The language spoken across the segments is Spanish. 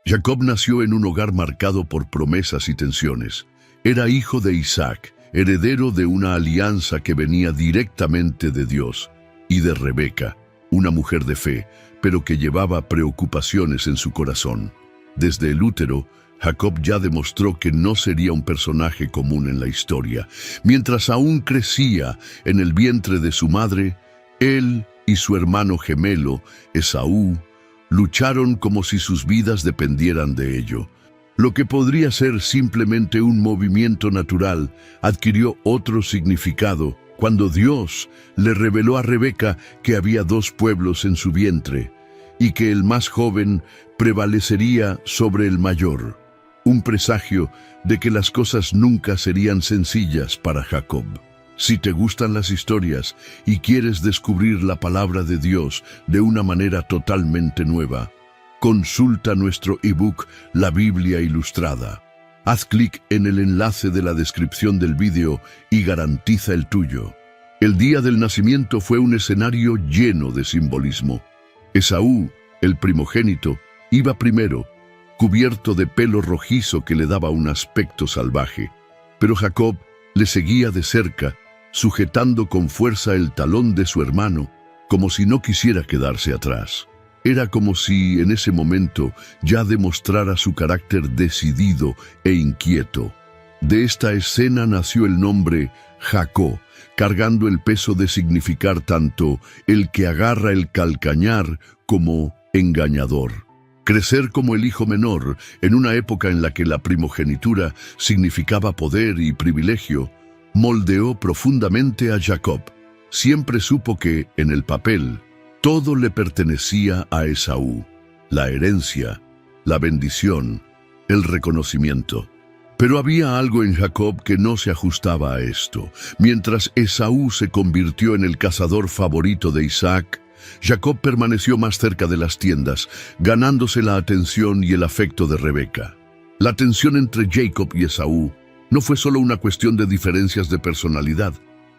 Jacob nació en un hogar marcado por promesas y tensiones. Era hijo de Isaac, heredero de una alianza que venía directamente de Dios, y de Rebeca, una mujer de fe, pero que llevaba preocupaciones en su corazón. Desde el útero, Jacob ya demostró que no sería un personaje común en la historia. Mientras aún crecía en el vientre de su madre, él y su hermano gemelo, Esaú, lucharon como si sus vidas dependieran de ello. Lo que podría ser simplemente un movimiento natural adquirió otro significado cuando Dios le reveló a Rebeca que había dos pueblos en su vientre y que el más joven prevalecería sobre el mayor. Un presagio de que las cosas nunca serían sencillas para Jacob. Si te gustan las historias y quieres descubrir la palabra de Dios de una manera totalmente nueva, consulta nuestro ebook La Biblia Ilustrada. Haz clic en el enlace de la descripción del vídeo y garantiza el tuyo. El día del nacimiento fue un escenario lleno de simbolismo. Esaú, el primogénito, iba primero, cubierto de pelo rojizo que le daba un aspecto salvaje. Pero Jacob le seguía de cerca, sujetando con fuerza el talón de su hermano, como si no quisiera quedarse atrás. Era como si en ese momento ya demostrara su carácter decidido e inquieto. De esta escena nació el nombre Jacob, cargando el peso de significar tanto el que agarra el calcañar como engañador. Crecer como el hijo menor, en una época en la que la primogenitura significaba poder y privilegio, moldeó profundamente a Jacob. Siempre supo que, en el papel, todo le pertenecía a Esaú: la herencia, la bendición, el reconocimiento. Pero había algo en Jacob que no se ajustaba a esto. Mientras Esaú se convirtió en el cazador favorito de Isaac, Jacob permaneció más cerca de las tiendas, ganándose la atención y el afecto de Rebeca. La tensión entre Jacob y Esaú no fue solo una cuestión de diferencias de personalidad,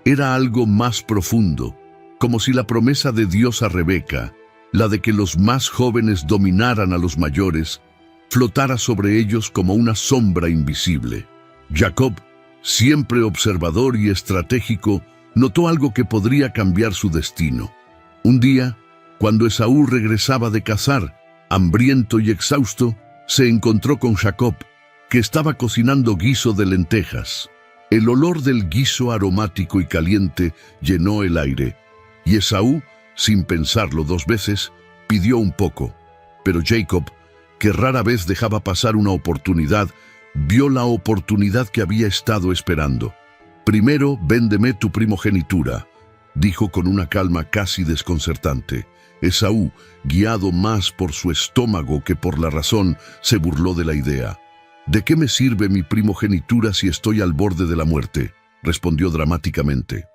era algo más profundo, como si la promesa de Dios a Rebeca, la de que los más jóvenes dominaran a los mayores, flotara sobre ellos como una sombra invisible. Jacob, siempre observador y estratégico, notó algo que podría cambiar su destino. Un día, cuando Esaú regresaba de cazar, hambriento y exhausto, se encontró con Jacob, que estaba cocinando guiso de lentejas. El olor del guiso aromático y caliente llenó el aire, y Esaú, sin pensarlo dos veces, pidió un poco. Pero Jacob, que rara vez dejaba pasar una oportunidad, vio la oportunidad que había estado esperando. «Primero, véndeme tu primogenitura», dijo con una calma casi desconcertante. Esaú, guiado más por su estómago que por la razón, se burló de la idea. «¿De qué me sirve mi primogenitura si estoy al borde de la muerte?», respondió dramáticamente.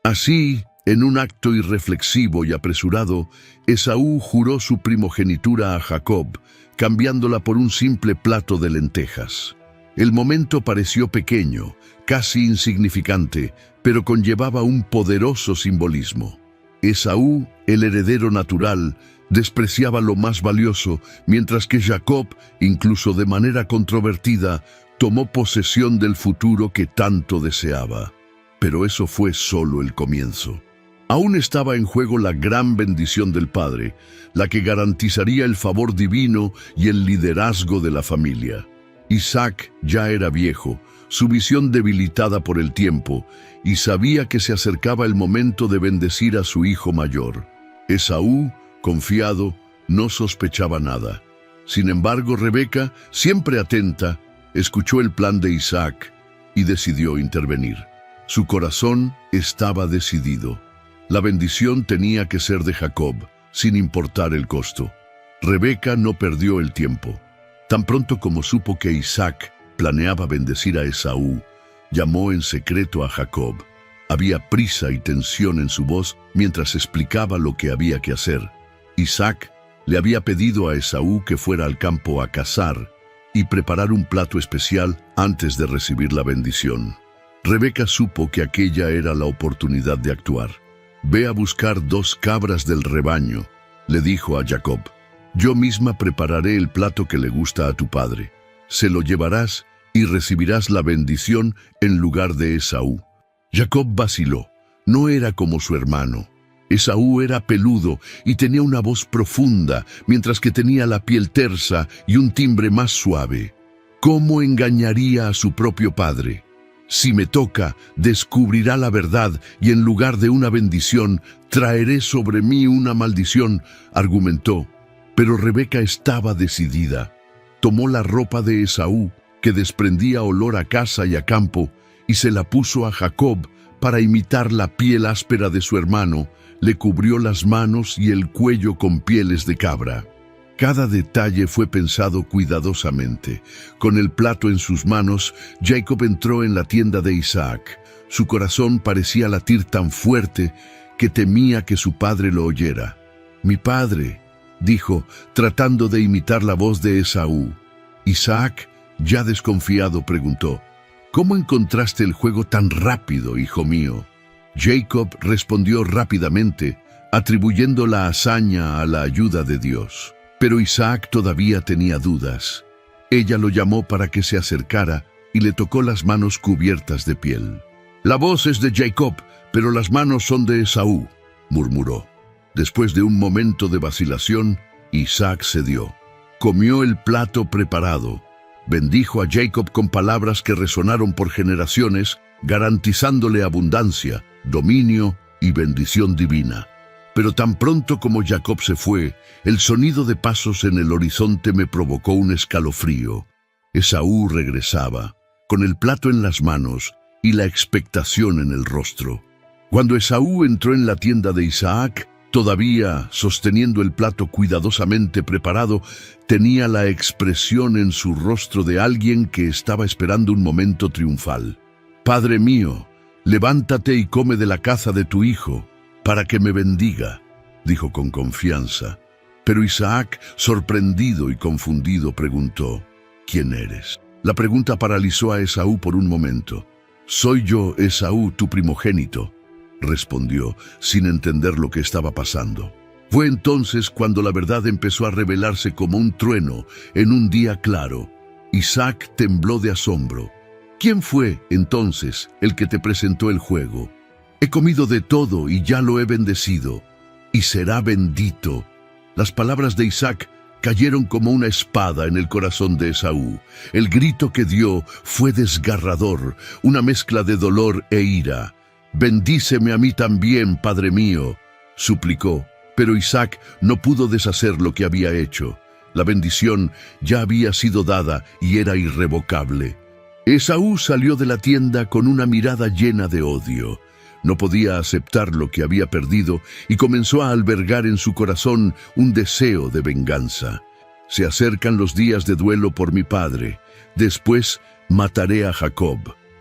Así, en un acto irreflexivo y apresurado, Esaú juró su primogenitura a Jacob, cambiándola por un simple plato de lentejas. El momento pareció pequeño, casi insignificante, pero conllevaba un poderoso simbolismo. Esaú, el heredero natural, despreciaba lo más valioso, mientras que Jacob, incluso de manera controvertida, tomó posesión del futuro que tanto deseaba. Pero eso fue solo el comienzo. Aún estaba en juego la gran bendición del Padre, la que garantizaría el favor divino y el liderazgo de la familia. Isaac ya era viejo, su visión debilitada por el tiempo, y sabía que se acercaba el momento de bendecir a su hijo mayor. Esaú, confiado, no sospechaba nada. Sin embargo, Rebeca, siempre atenta, escuchó el plan de Isaac y decidió intervenir. Su corazón estaba decidido. La bendición tenía que ser de Jacob, sin importar el costo. Rebeca no perdió el tiempo. Tan pronto como supo que Isaac planeaba bendecir a Esaú, llamó en secreto a Jacob. Había prisa y tensión en su voz mientras explicaba lo que había que hacer. Isaac le había pedido a Esaú que fuera al campo a cazar y preparar un plato especial antes de recibir la bendición. Rebeca supo que aquella era la oportunidad de actuar. «Ve a buscar 2 cabras del rebaño», le dijo a Jacob. Yo misma prepararé el plato que le gusta a tu padre. Se lo llevarás y recibirás la bendición en lugar de Esaú. Jacob vaciló. No era como su hermano. Esaú era peludo y tenía una voz profunda, mientras que tenía la piel tersa y un timbre más suave. ¿Cómo engañaría a su propio padre? Si me toca, descubrirá la verdad y en lugar de una bendición, traeré sobre mí una maldición, argumentó. Pero Rebeca estaba decidida. Tomó la ropa de Esaú, que desprendía olor a casa y a campo, y se la puso a Jacob para imitar la piel áspera de su hermano. Le cubrió las manos y el cuello con pieles de cabra. Cada detalle fue pensado cuidadosamente. Con el plato en sus manos, Jacob entró en la tienda de Isaac. Su corazón parecía latir tan fuerte que temía que su padre lo oyera. «Mi padre», dijo, tratando de imitar la voz de Esaú. Isaac, ya desconfiado, preguntó: «¿Cómo encontraste el juego tan rápido, hijo mío?» Jacob respondió rápidamente, atribuyendo la hazaña a la ayuda de Dios. Pero Isaac todavía tenía dudas. Ella lo llamó para que se acercara y le tocó las manos cubiertas de piel. «La voz es de Jacob, pero las manos son de Esaú», murmuró. Después de un momento de vacilación, Isaac cedió. Comió el plato preparado. Bendijo a Jacob con palabras que resonaron por generaciones, garantizándole abundancia, dominio y bendición divina. Pero tan pronto como Jacob se fue, el sonido de pasos en el horizonte me provocó un escalofrío. Esaú regresaba, con el plato en las manos y la expectación en el rostro. Cuando Esaú entró en la tienda de Isaac, todavía sosteniendo el plato cuidadosamente preparado, tenía la expresión en su rostro de alguien que estaba esperando un momento triunfal. «Padre mío, levántate y come de la caza de tu hijo, para que me bendiga», dijo con confianza. Pero Isaac, sorprendido y confundido, preguntó: «¿Quién eres?». La pregunta paralizó a Esaú por un momento. «Soy yo, Esaú, tu primogénito», respondió, sin entender lo que estaba pasando. Fue entonces cuando la verdad empezó a revelarse como un trueno en un día claro. Isaac tembló de asombro. «¿Quién fue, entonces, el que te presentó el juego? He comido de todo y ya lo he bendecido, y será bendito». Las palabras de Isaac cayeron como una espada en el corazón de Esaú. El grito que dio fue desgarrador, una mezcla de dolor e ira. «Bendíceme a mí también, padre mío», suplicó, pero Isaac no pudo deshacer lo que había hecho. La bendición ya había sido dada y era irrevocable. Esaú salió de la tienda con una mirada llena de odio. No podía aceptar lo que había perdido y comenzó a albergar en su corazón un deseo de venganza. «Se acercan los días de duelo por mi padre. Después mataré a Jacob»,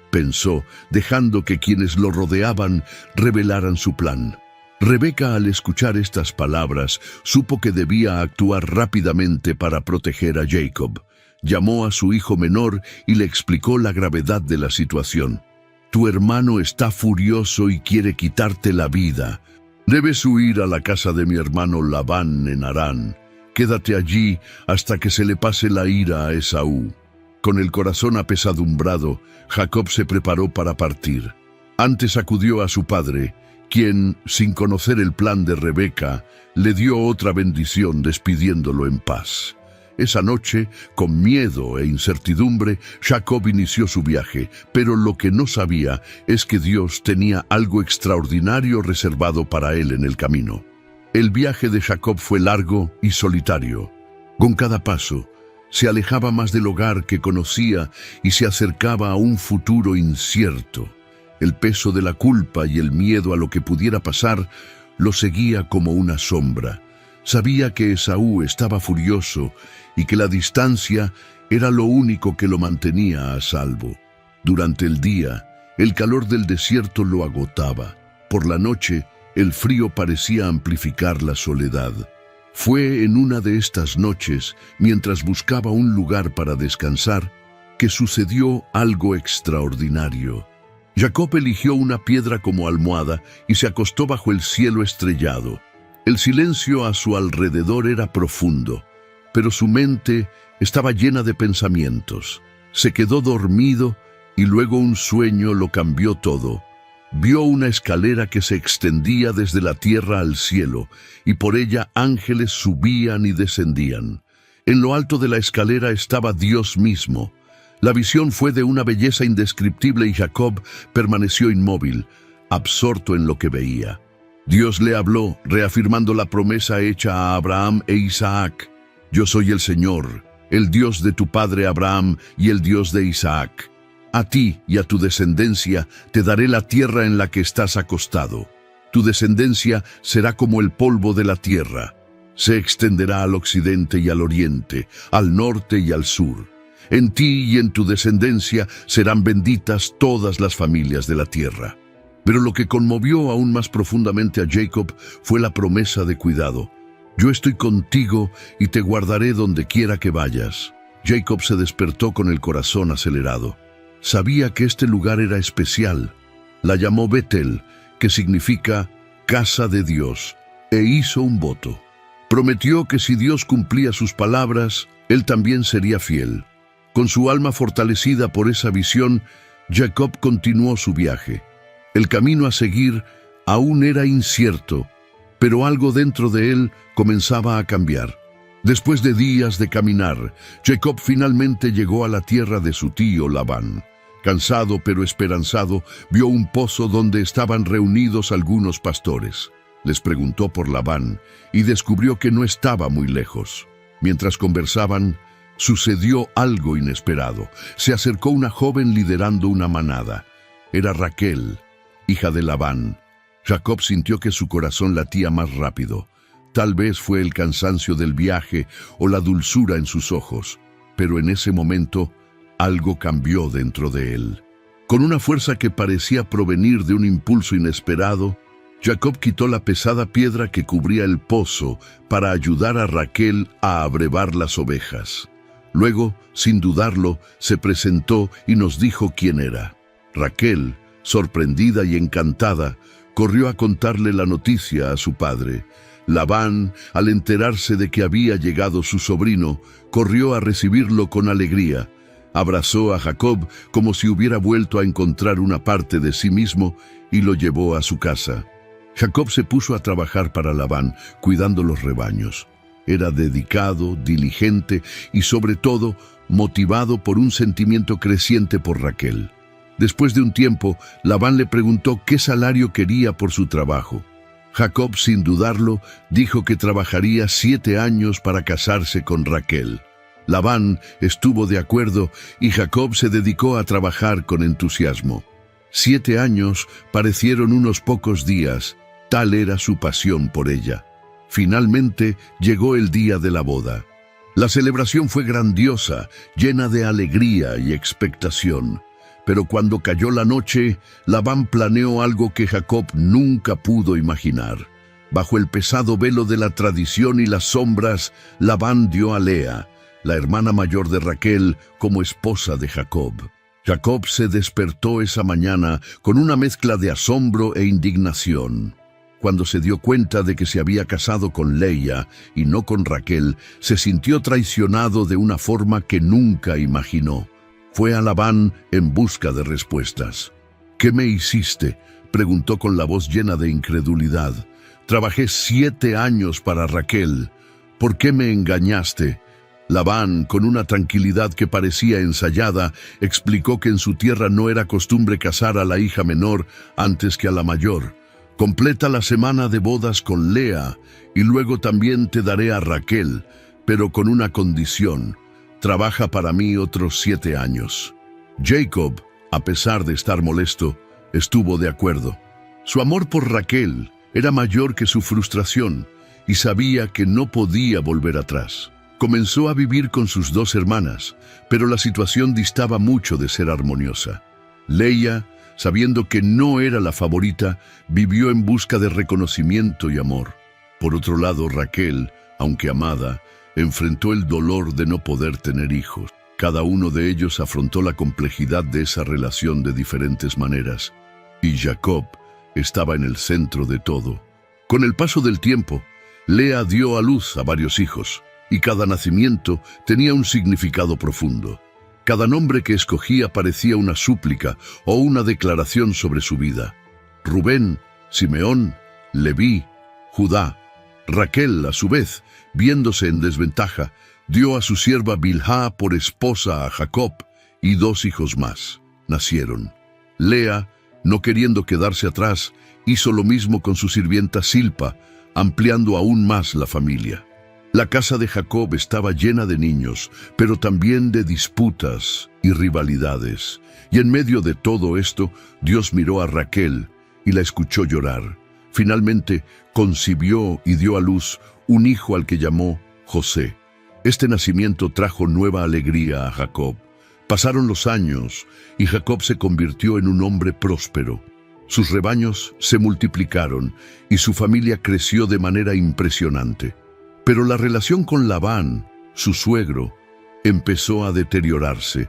pensó, dejando que quienes lo rodeaban revelaran su plan. Rebeca, al escuchar estas palabras, supo que debía actuar rápidamente para proteger a Jacob. Llamó a su hijo menor y le explicó la gravedad de la situación. «Tu hermano está furioso y quiere quitarte la vida. Debes huir a la casa de mi hermano Labán en Harán. Quédate allí hasta que se le pase la ira a Esaú». Con el corazón apesadumbrado, Jacob se preparó para partir. Antes acudió a su padre, quien, sin conocer el plan de Rebeca, le dio otra bendición despidiéndolo en paz. Esa noche, con miedo e incertidumbre, Jacob inició su viaje, pero lo que no sabía es que Dios tenía algo extraordinario reservado para él en el camino. El viaje de Jacob fue largo y solitario. Con cada paso, se alejaba más del hogar que conocía y se acercaba a un futuro incierto. El peso de la culpa y el miedo a lo que pudiera pasar lo seguía como una sombra. Sabía que Esaú estaba furioso y que la distancia era lo único que lo mantenía a salvo. Durante el día, el calor del desierto lo agotaba. Por la noche, el frío parecía amplificar la soledad. Fue en una de estas noches, mientras buscaba un lugar para descansar, que sucedió algo extraordinario. Jacob eligió una piedra como almohada y se acostó bajo el cielo estrellado. El silencio a su alrededor era profundo, pero su mente estaba llena de pensamientos. Se quedó dormido y luego un sueño lo cambió todo. Vio una escalera que se extendía desde la tierra al cielo, y por ella ángeles subían y descendían. En lo alto de la escalera estaba Dios mismo. La visión fue de una belleza indescriptible y Jacob permaneció inmóvil, absorto en lo que veía. Dios le habló, reafirmando la promesa hecha a Abraham e Isaac. Yo soy el Señor, el Dios de tu padre Abraham y el Dios de Isaac. A ti y a tu descendencia te daré la tierra en la que estás acostado. Tu descendencia será como el polvo de la tierra. Se extenderá al occidente y al oriente, al norte y al sur. En ti y en tu descendencia serán benditas todas las familias de la tierra. Pero lo que conmovió aún más profundamente a Jacob fue la promesa de cuidado. Yo estoy contigo y te guardaré donde quiera que vayas. Jacob se despertó con el corazón acelerado. Sabía que este lugar era especial. La llamó Betel, que significa casa de Dios, e hizo un voto. Prometió que si Dios cumplía sus palabras, él también sería fiel. Con su alma fortalecida por esa visión, Jacob continuó su viaje. El camino a seguir aún era incierto, pero algo dentro de él comenzaba a cambiar. Después de días de caminar, Jacob finalmente llegó a la tierra de su tío Labán. Cansado pero esperanzado, vio un pozo donde estaban reunidos algunos pastores. Les preguntó por Labán y descubrió que no estaba muy lejos. Mientras conversaban, sucedió algo inesperado. Se acercó una joven liderando una manada. Era Raquel, hija de Labán. Jacob sintió que su corazón latía más rápido. Tal vez fue el cansancio del viaje o la dulzura en sus ojos, pero en ese momento algo cambió dentro de él. Con una fuerza que parecía provenir de un impulso inesperado, Jacob quitó la pesada piedra que cubría el pozo para ayudar a Raquel a abrevar las ovejas. Luego, sin dudarlo, se presentó y nos dijo quién era. Raquel, sorprendida y encantada, corrió a contarle la noticia a su padre. Labán, al enterarse de que había llegado su sobrino, corrió a recibirlo con alegría. Abrazó a Jacob como si hubiera vuelto a encontrar una parte de sí mismo y lo llevó a su casa. Jacob se puso a trabajar para Labán, cuidando los rebaños. Era dedicado, diligente y sobre todo motivado por un sentimiento creciente por Raquel. Después de un tiempo, Labán le preguntó qué salario quería por su trabajo. Jacob, sin dudarlo, dijo que trabajaría 7 años para casarse con Raquel. Labán estuvo de acuerdo y Jacob se dedicó a trabajar con entusiasmo. 7 años parecieron unos pocos días, tal era su pasión por ella. Finalmente llegó el día de la boda. La celebración fue grandiosa, llena de alegría y expectación. Pero cuando cayó la noche, Labán planeó algo que Jacob nunca pudo imaginar. Bajo el pesado velo de la tradición y las sombras, Labán dio a Lea, la hermana mayor de Raquel, como esposa de Jacob. Jacob se despertó esa mañana con una mezcla de asombro e indignación. Cuando se dio cuenta de que se había casado con Leia y no con Raquel, se sintió traicionado de una forma que nunca imaginó. Fue a Labán en busca de respuestas. «¿Qué me hiciste?», preguntó con la voz llena de incredulidad. «Trabajé 7 años para Raquel. ¿Por qué me engañaste?». Labán, con una tranquilidad que parecía ensayada, explicó que en su tierra no era costumbre casar a la hija menor antes que a la mayor. «Completa la semana de bodas con Lea y luego también te daré a Raquel, pero con una condición. Trabaja para mí otros 7 años». Jacob, a pesar de estar molesto, estuvo de acuerdo. Su amor por Raquel era mayor que su frustración y sabía que no podía volver atrás. Comenzó a vivir con sus 2 hermanas, pero la situación distaba mucho de ser armoniosa. Leia, sabiendo que no era la favorita, vivió en busca de reconocimiento y amor. Por otro lado, Raquel, aunque amada, enfrentó el dolor de no poder tener hijos. Cada uno de ellos afrontó la complejidad de esa relación de diferentes maneras, y Jacob estaba en el centro de todo. Con el paso del tiempo, Lea dio a luz a varios hijos, y cada nacimiento tenía un significado profundo. Cada nombre que escogía parecía una súplica o una declaración sobre su vida. Rubén, Simeón, Leví, Judá. Raquel, a su vez, viéndose en desventaja, dio a su sierva Bilhá por esposa a Jacob, y 2 hijos más nacieron. Lea, no queriendo quedarse atrás, hizo lo mismo con su sirvienta Silpa, ampliando aún más la familia. La casa de Jacob estaba llena de niños, pero también de disputas y rivalidades. Y en medio de todo esto, Dios miró a Raquel y la escuchó llorar. Finalmente, concibió y dio a luz un hijo al que llamó José. Este nacimiento trajo nueva alegría a Jacob. Pasaron los años y Jacob se convirtió en un hombre próspero. Sus rebaños se multiplicaron y su familia creció de manera impresionante. Pero la relación con Labán, su suegro, empezó a deteriorarse.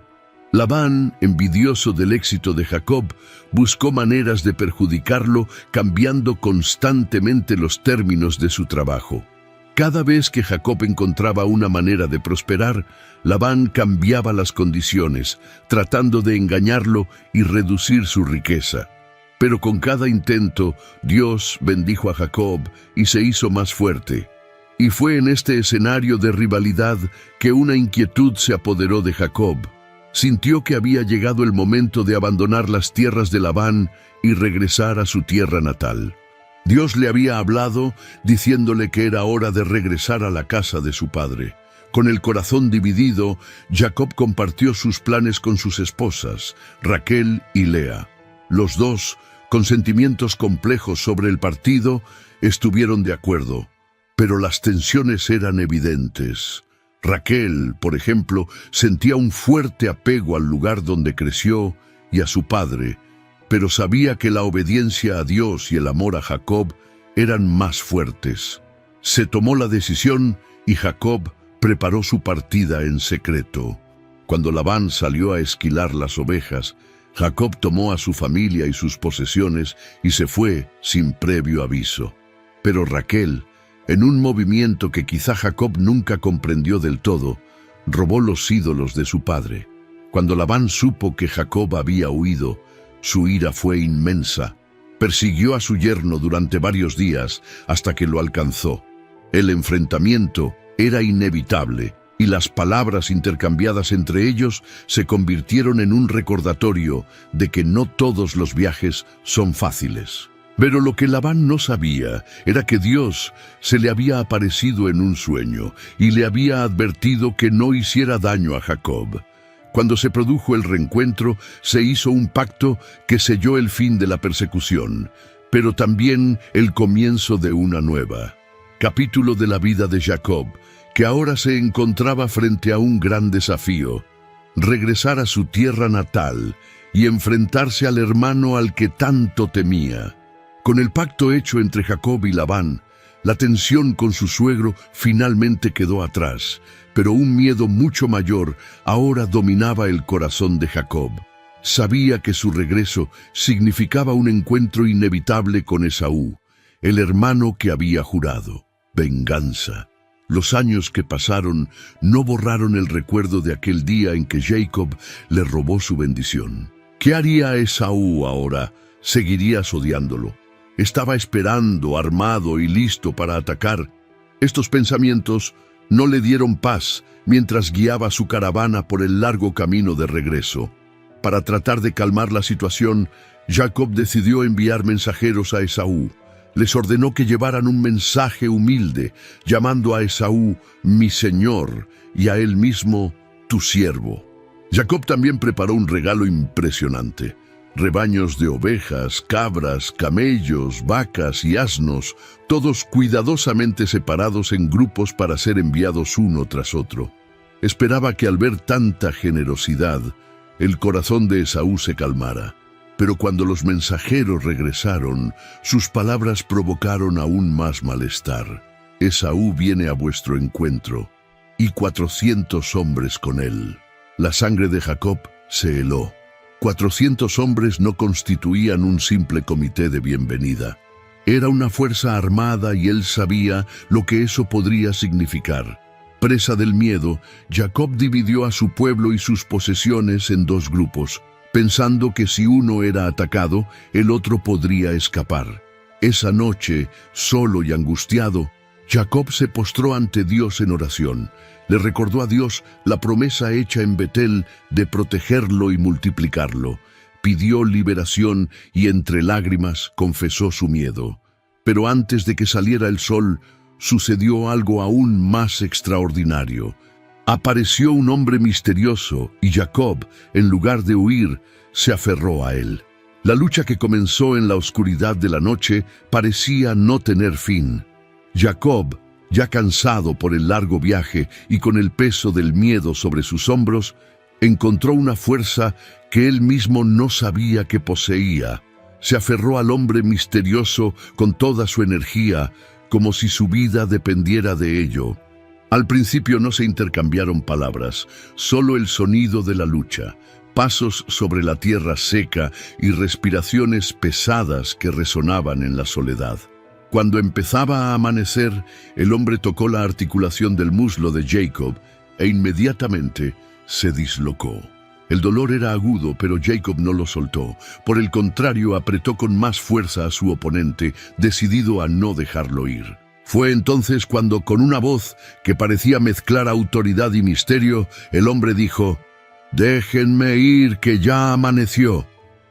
Labán, envidioso del éxito de Jacob, buscó maneras de perjudicarlo, cambiando constantemente los términos de su trabajo. Cada vez que Jacob encontraba una manera de prosperar, Labán cambiaba las condiciones, tratando de engañarlo y reducir su riqueza. Pero con cada intento, Dios bendijo a Jacob y se hizo más fuerte. Y fue en este escenario de rivalidad que una inquietud se apoderó de Jacob. Sintió que había llegado el momento de abandonar las tierras de Labán y regresar a su tierra natal. Dios le había hablado diciéndole que era hora de regresar a la casa de su padre. Con el corazón dividido, Jacob compartió sus planes con sus esposas, Raquel y Lea. Los dos, con sentimientos complejos sobre el partido, estuvieron de acuerdo, pero las tensiones eran evidentes. Raquel, por ejemplo, sentía un fuerte apego al lugar donde creció y a su padre, pero sabía que la obediencia a Dios y el amor a Jacob eran más fuertes. Se tomó la decisión y Jacob preparó su partida en secreto. Cuando Labán salió a esquilar las ovejas, Jacob tomó a su familia y sus posesiones y se fue sin previo aviso. Pero Raquel, en un movimiento que quizá Jacob nunca comprendió del todo, robó los ídolos de su padre. Cuando Labán supo que Jacob había huido, su ira fue inmensa. Persiguió a su yerno durante varios días hasta que lo alcanzó. El enfrentamiento era inevitable y las palabras intercambiadas entre ellos se convirtieron en un recordatorio de que no todos los viajes son fáciles. Pero lo que Labán no sabía era que Dios se le había aparecido en un sueño y le había advertido que no hiciera daño a Jacob. Cuando se produjo el reencuentro, se hizo un pacto que selló el fin de la persecución, pero también el comienzo de una nueva. Capítulo de la vida de Jacob, que ahora se encontraba frente a un gran desafío: regresar a su tierra natal y enfrentarse al hermano al que tanto temía. Con el pacto hecho entre Jacob y Labán, la tensión con su suegro finalmente quedó atrás, pero un miedo mucho mayor ahora dominaba el corazón de Jacob. Sabía que su regreso significaba un encuentro inevitable con Esaú, el hermano que había jurado. Venganza. Los años que pasaron no borraron el recuerdo de aquel día en que Jacob le robó su bendición. ¿Qué haría Esaú ahora? ¿Seguirías odiándolo? Estaba esperando, armado y listo para atacar. Estos pensamientos no le dieron paz mientras guiaba su caravana por el largo camino de regreso. Para tratar de calmar la situación, Jacob decidió enviar mensajeros a Esaú. Les ordenó que llevaran un mensaje humilde, llamando a Esaú mi señor y a él mismo tu siervo. Jacob también preparó un regalo impresionante: rebaños de ovejas, cabras, camellos, vacas y asnos, todos cuidadosamente separados en grupos para ser enviados uno tras otro. Esperaba que al ver tanta generosidad, el corazón de Esaú se calmara. Pero cuando los mensajeros regresaron, sus palabras provocaron aún más malestar. Esaú viene a vuestro encuentro, y 400 hombres con él. La sangre de Jacob se heló. 400 hombres no constituían un simple comité de bienvenida. Era una fuerza armada y él sabía lo que eso podría significar. Presa del miedo, Jacob dividió a su pueblo y sus posesiones en dos grupos, pensando que si uno era atacado, el otro podría escapar. Esa noche, solo y angustiado, Jacob se postró ante Dios en oración. Le recordó a Dios la promesa hecha en Betel de protegerlo y multiplicarlo. Pidió liberación y entre lágrimas confesó su miedo. Pero antes de que saliera el sol, sucedió algo aún más extraordinario. Apareció un hombre misterioso y Jacob, en lugar de huir, se aferró a él. La lucha que comenzó en la oscuridad de la noche parecía no tener fin. Jacob, ya cansado por el largo viaje y con el peso del miedo sobre sus hombros, encontró una fuerza que él mismo no sabía que poseía. Se aferró al hombre misterioso con toda su energía, como si su vida dependiera de ello. Al principio no se intercambiaron palabras, solo el sonido de la lucha, pasos sobre la tierra seca y respiraciones pesadas que resonaban en la soledad. Cuando empezaba a amanecer, el hombre tocó la articulación del muslo de Jacob e inmediatamente se dislocó. El dolor era agudo, pero Jacob no lo soltó. Por el contrario, apretó con más fuerza a su oponente, decidido a no dejarlo ir. Fue entonces cuando, con una voz que parecía mezclar autoridad y misterio, el hombre dijo: «Déjenme ir, que ya amaneció».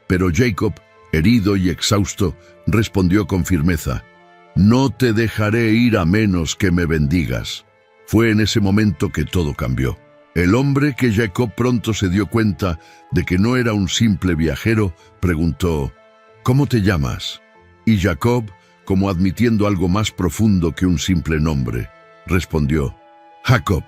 Pero Jacob, herido y exhausto, respondió con firmeza: «No te dejaré ir a menos que me bendigas». Fue en ese momento que todo cambió. El hombre, que Jacob pronto se dio cuenta de que no era un simple viajero, preguntó: «¿Cómo te llamas?». Y Jacob, como admitiendo algo más profundo que un simple nombre, respondió: «Jacob».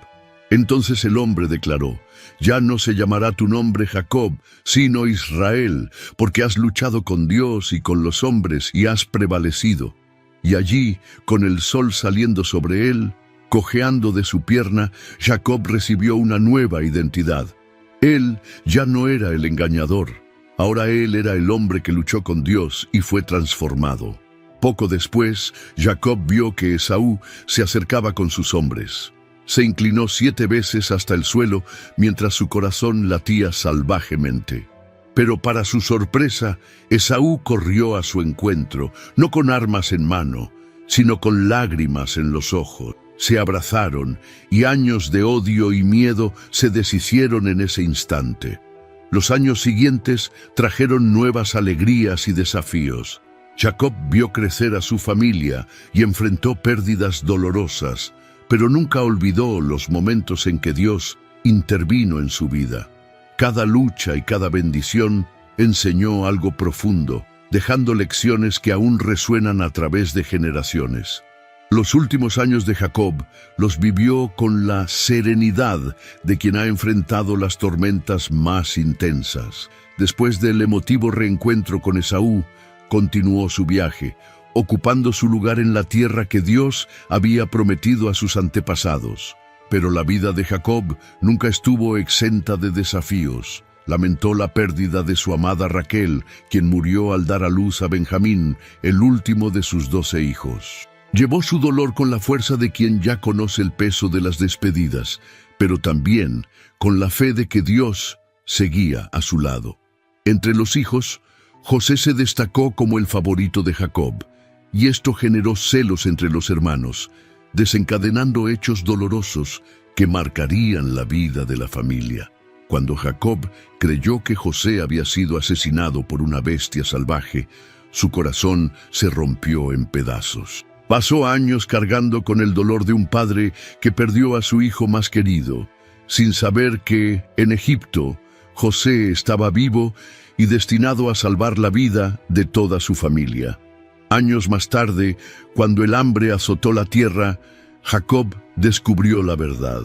Entonces el hombre declaró: «Ya no se llamará tu nombre Jacob, sino Israel, porque has luchado con Dios y con los hombres y has prevalecido». Y allí, con el sol saliendo sobre él, cojeando de su pierna, Jacob recibió una nueva identidad. Él ya no era el engañador. Ahora él era el hombre que luchó con Dios y fue transformado. Poco después, Jacob vio que Esaú se acercaba con sus hombres. Se inclinó 7 veces hasta el suelo mientras su corazón latía salvajemente. Pero para su sorpresa, Esaú corrió a su encuentro, no con armas en mano, sino con lágrimas en los ojos. Se abrazaron y años de odio y miedo se deshicieron en ese instante. Los años siguientes trajeron nuevas alegrías y desafíos. Jacob vio crecer a su familia y enfrentó pérdidas dolorosas, pero nunca olvidó los momentos en que Dios intervino en su vida. Cada lucha y cada bendición enseñó algo profundo, dejando lecciones que aún resuenan a través de generaciones. Los últimos años de Jacob los vivió con la serenidad de quien ha enfrentado las tormentas más intensas. Después del emotivo reencuentro con Esaú, continuó su viaje, ocupando su lugar en la tierra que Dios había prometido a sus antepasados. Pero la vida de Jacob nunca estuvo exenta de desafíos. Lamentó la pérdida de su amada Raquel, quien murió al dar a luz a Benjamín, el último de sus 12 hijos. Llevó su dolor con la fuerza de quien ya conoce el peso de las despedidas, pero también con la fe de que Dios seguía a su lado. Entre los hijos, José se destacó como el favorito de Jacob, y esto generó celos entre los hermanos, desencadenando hechos dolorosos que marcarían la vida de la familia. Cuando Jacob creyó que José había sido asesinado por una bestia salvaje, su corazón se rompió en pedazos. Pasó años cargando con el dolor de un padre que perdió a su hijo más querido, sin saber que, en Egipto, José estaba vivo y destinado a salvar la vida de toda su familia. Años más tarde, cuando el hambre azotó la tierra, Jacob descubrió la verdad.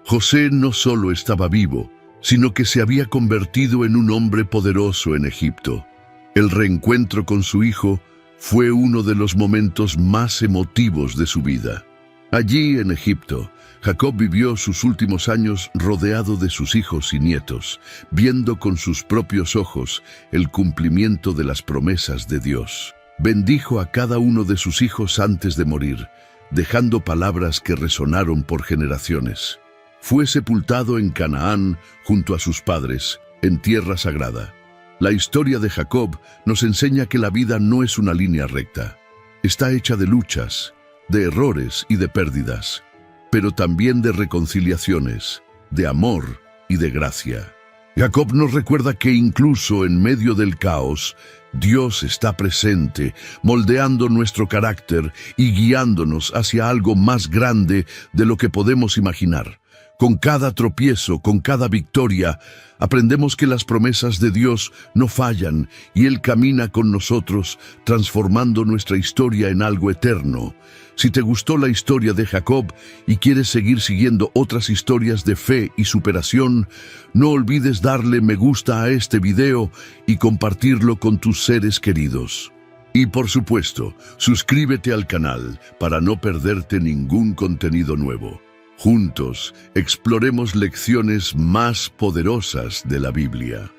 José no solo estaba vivo, sino que se había convertido en un hombre poderoso en Egipto. El reencuentro con su hijo fue uno de los momentos más emotivos de su vida. Allí, en Egipto, Jacob vivió sus últimos años rodeado de sus hijos y nietos, viendo con sus propios ojos el cumplimiento de las promesas de Dios. bendijo a cada uno de sus hijos antes de morir, dejando palabras que resonaron por generaciones. Fue sepultado en Canaán junto a sus padres, en tierra sagrada. La historia de Jacob nos enseña que la vida no es una línea recta. Está hecha de luchas, de errores y de pérdidas, pero también de reconciliaciones, de amor y de gracia. Jacob nos recuerda que incluso en medio del caos, Dios está presente, moldeando nuestro carácter y guiándonos hacia algo más grande de lo que podemos imaginar. Con cada tropiezo, con cada victoria, aprendemos que las promesas de Dios no fallan y Él camina con nosotros, transformando nuestra historia en algo eterno. Si te gustó la historia de Jacob y quieres seguir siguiendo otras historias de fe y superación, no olvides darle me gusta a este video y compartirlo con tus seres queridos. Y por supuesto, suscríbete al canal para no perderte ningún contenido nuevo. Juntos, exploremos lecciones más poderosas de la Biblia.